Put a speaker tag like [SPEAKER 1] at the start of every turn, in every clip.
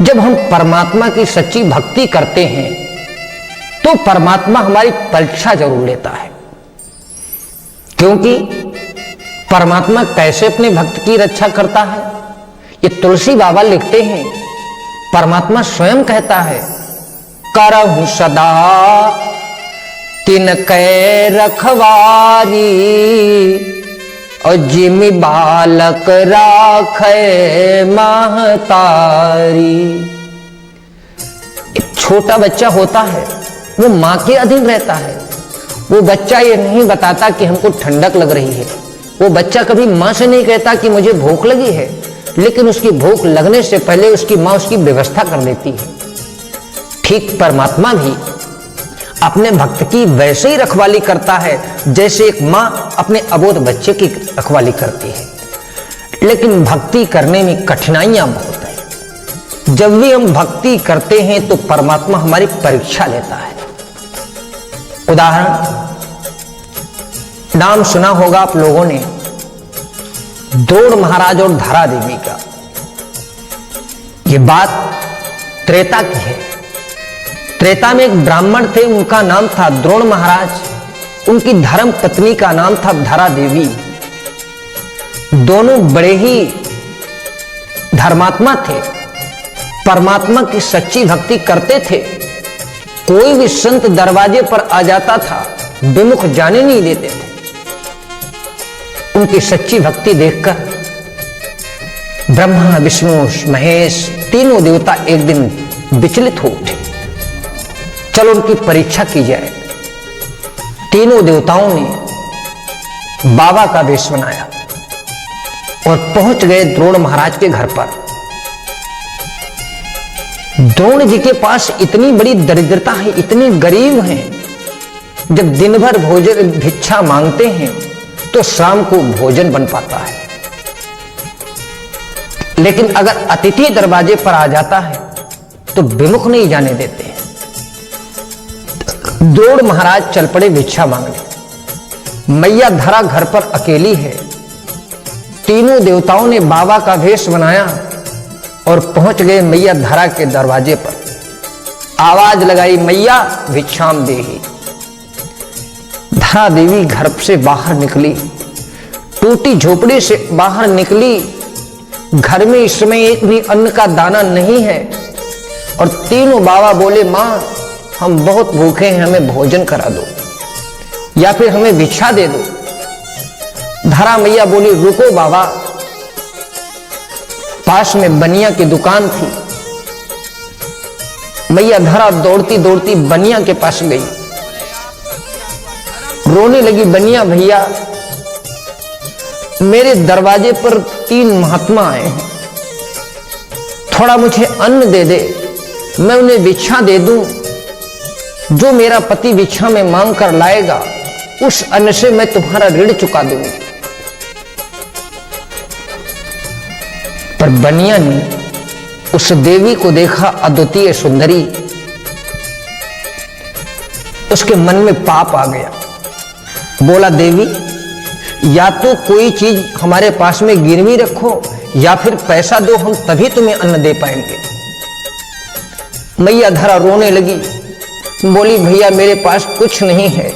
[SPEAKER 1] जब हम परमात्मा की सच्ची भक्ति करते हैं तो परमात्मा हमारी परीक्षा जरूर लेता है, क्योंकि परमात्मा कैसे अपने भक्त की रक्षा करता है ये तुलसी बाबा लिखते हैं। परमात्मा स्वयं कहता है, करहूं सदा तिनकै रखवारी और जिमि बालक राखे महतारी। एक छोटा बच्चा होता है, वो मां के अधीन रहता है। वो बच्चा ये नहीं बताता कि हमको ठंडक लग रही है, वो बच्चा कभी मां से नहीं कहता कि मुझे भूख लगी है, लेकिन उसकी भूख लगने से पहले उसकी मां उसकी व्यवस्था कर देती है। ठीक परमात्मा भी अपने भक्त की वैसे ही रखवाली करता है जैसे एक मां अपने अबोध बच्चे की रखवाली करती है। लेकिन भक्ति करने में कठिनाइयां बहुत है। जब भी हम भक्ति करते हैं तो परमात्मा हमारी परीक्षा लेता है। उदाहरण, नाम सुना होगा आप लोगों ने द्रोण महाराज और धरा देवी का। यह बात त्रेता की है। त्रेता में एक ब्राह्मण थे, उनका नाम था द्रोण महाराज, उनकी धर्म पत्नी का नाम था धरा देवी। दोनों बड़े ही धर्मात्मा थे, परमात्मा की सच्ची भक्ति करते थे। कोई भी संत दरवाजे पर आ जाता था, विमुख जाने नहीं देते थे। उनकी सच्ची भक्ति देखकर ब्रह्मा विष्णु महेश तीनों देवता एक दिन विचलित हो उठे। चलो उनकी परीक्षा की जाए। तीनों देवताओं ने बाबा का वेश बनाया और पहुंच गए द्रोण महाराज के घर पर। द्रोण जी के पास इतनी बड़ी दरिद्रता है, इतने गरीब हैं, जब दिन भर भोजन भिक्षा मांगते हैं तो शाम को भोजन बन पाता है, लेकिन अगर अतिथि दरवाजे पर आ जाता है तो विमुख नहीं जाने देते। द्रोण महाराज चल पड़े भिक्षा मांगने। मैया धरा घर पर अकेली है। तीनों देवताओं ने बाबा का वेश बनाया और पहुंच गए मैया धरा के दरवाजे पर। आवाज लगाई, मैया भिक्षाम देही। धरा देवी घर से बाहर निकली, टूटी झोपड़ी से बाहर निकली। घर में इस समय एक भी अन्न का दाना नहीं है और तीनों बाबा बोले, मां हम बहुत भूखे हैं, हमें भोजन करा दो या फिर हमें भिक्षा दे दो। धरा मैया बोली, रुको बाबा। पास में बनिया की दुकान थी। मैया धरा दौड़ती दौड़ती बनिया के पास गई, रोने लगी, बनिया भैया मेरे दरवाजे पर 3 महात्मा आए हैं, थोड़ा मुझे अन्न दे दे, मैं उन्हें भिक्षा दे दूं। जो मेरा पति भिक्षा में मांग कर लाएगा उस अन्न से मैं तुम्हारा ऋण चुका दूंगी। पर बनिया ने उस देवी को देखा, अद्वितीय सुंदरी। उसके मन में पाप आ गया। बोला, देवी या तो कोई चीज हमारे पास में गिरवी रखो या फिर पैसा दो, हम तभी तुम्हें अन्न दे पाएंगे। मैया धरा रोने लगी, बोली, भैया मेरे पास कुछ नहीं है।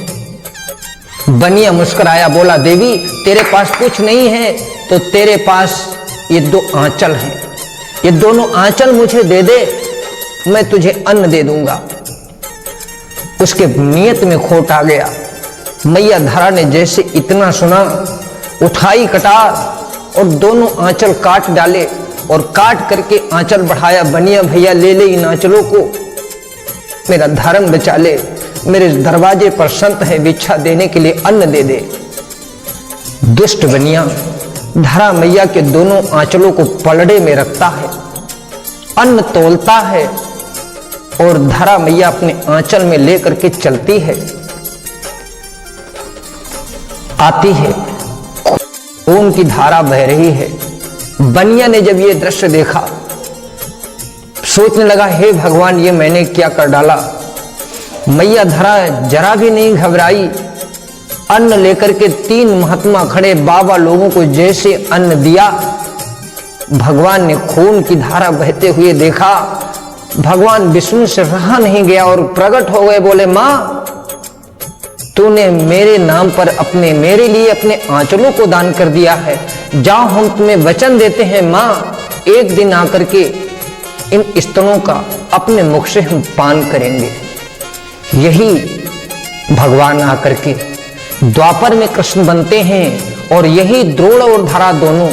[SPEAKER 1] बनिया मुस्कुराया, बोला, देवी तेरे पास कुछ नहीं है तो तेरे पास ये 2 आंचल हैं, ये दोनों आंचल मुझे दे दे, मैं तुझे अन्न दे दूंगा। उसके नियत में खोट आ गया। मैया धरा ने जैसे इतना सुना, उठाई कटार और दोनों आंचल काट डाले और काट करके आंचल बढ़ाया। बनिया भैया ले ले इन आंचलों को, मेरा धर्म बचा ले, मेरे दरवाजे पर संत है, भिक्षा देने के लिए अन्न दे दे। दुष्ट बनिया धरा मैया के दोनों आंचलों को पलड़े में रखता है, अन्न तोलता है और धरा मैया अपने आंचल में लेकर के चलती है। आती है, खून की धारा बह रही है। बनिया ने जब ये दृश्य देखा, सोचने लगा, हे भगवान ये मैंने क्या कर डाला। मैया धरा जरा भी नहीं घबराई, अन्न लेकर के 3 महात्मा खड़े बाबा लोगों को जैसे अन्न दिया भगवान ने खून की धारा बहते हुए देखा। भगवान विष्णु से रहा नहीं गया और प्रकट हो गए, बोले मां, तूने मेरे नाम पर मेरे लिए अपने आंचलों को दान कर दिया है। जाओ, हम तुम्हें वचन देते हैं मां, एक दिन आकर के इन स्तनों का अपने मुख से हम पान करेंगे। यही भगवान आकर के द्वापर में कृष्ण बनते हैं और यही द्रोण और धरा दोनों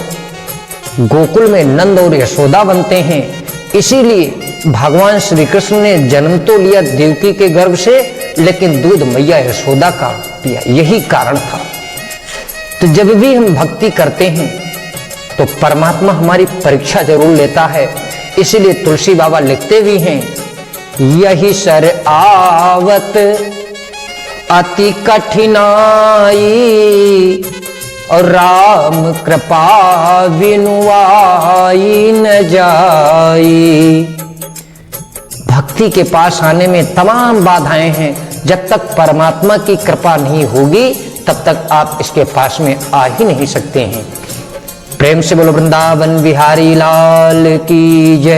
[SPEAKER 1] गोकुल में नंद और यशोदा बनते हैं। इसीलिए भगवान श्री कृष्ण ने जन्म तो लिया देवकी के गर्भ से, लेकिन दूध मैया यशोदा का पिया, यही कारण था। तो जब भी हम भक्ति करते हैं तो परमात्मा हमारी परीक्षा जरूर लेता है। इसीलिए तुलसी बाबा लिखते भी हैं, यही सर आवत अति कठिनाई और राम कृपा बिनुआई न जाई। भक्ति के पास आने में तमाम बाधाएं हैं। जब तक परमात्मा की कृपा नहीं होगी तब तक आप इसके पास में आ ही नहीं सकते हैं। प्रेम से बोलो वृंदावन बिहारी लाल की जय।